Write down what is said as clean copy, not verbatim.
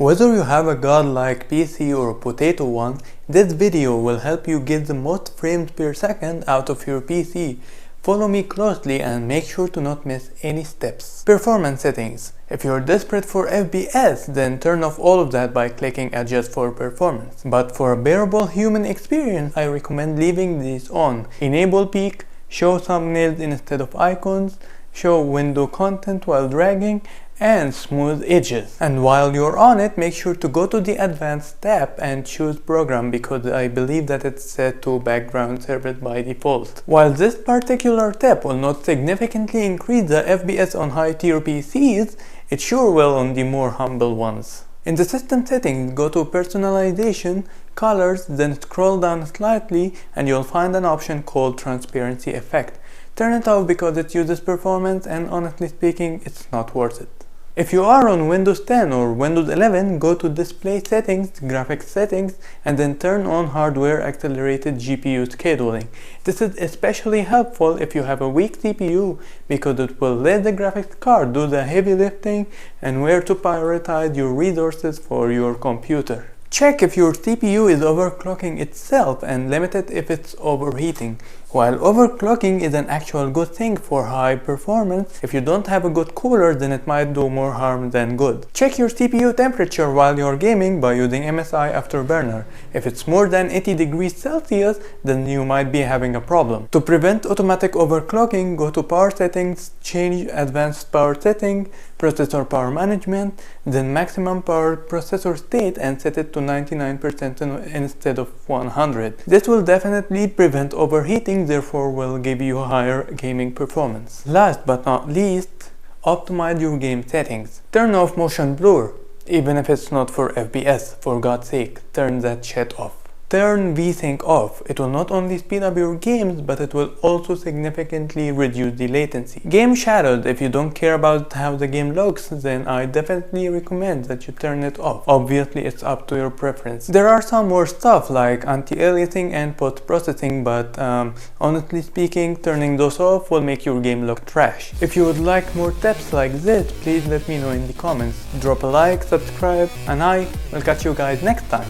Whether you have a godlike PC or a potato one, this video will help you get the most frames per second out of your PC. Follow me closely and make sure to not miss any steps. Performance settings. If you're desperate for FPS, then turn off all of that by clicking Adjust for Performance. But for a bearable human experience, I recommend leaving these on. Enable peak, show thumbnails instead of icons, show window content while dragging, and smooth edges. And while you're on it, make sure to go to the advanced tab and choose program, because I believe that it's set to background service by default. While this particular tab will not significantly increase the FPS on high tier PCs, it sure will on the more humble ones. In the system settings, go to personalization, colors, then scroll down slightly and you'll find an option called transparency effect. Turn it off because it uses performance, and honestly speaking, it's not worth it. If you are on Windows 10 or Windows 11, go to Display Settings, Graphics Settings, and then turn on Hardware Accelerated GPU Scheduling. This is especially helpful if you have a weak CPU, because it will let the graphics card do the heavy lifting and where to prioritize your resources for your computer. Check if your CPU is overclocking itself and limit it if it's overheating. While overclocking is an actual good thing for high performance, if you don't have a good cooler, then it might do more harm than good. Check your CPU temperature while you're gaming by using MSI Afterburner. If it's more than 80 degrees Celsius, then you might be having a problem. To prevent automatic overclocking, go to Power Settings, change Advanced Power Setting, Processor Power Management, then Maximum Power Processor State, and set it to 99% instead of 100. This will definitely prevent overheating, therefore will give you higher gaming performance. Last but not least, optimize your game settings. Turn off motion blur, even if it's not for FPS. For God's sake, turn that shit off. Turn VSync off. It will not only speed up your games, but it will also significantly reduce the latency. Game shadowed. If you don't care about how the game looks, then I definitely recommend that you turn it off. Obviously, it's up to your preference. There are some more stuff like anti-aliasing and post-processing, but honestly speaking, turning those off will make your game look trash. If you would like more tips like this, please let me know in the comments. Drop a like, subscribe, and I will catch you guys next time.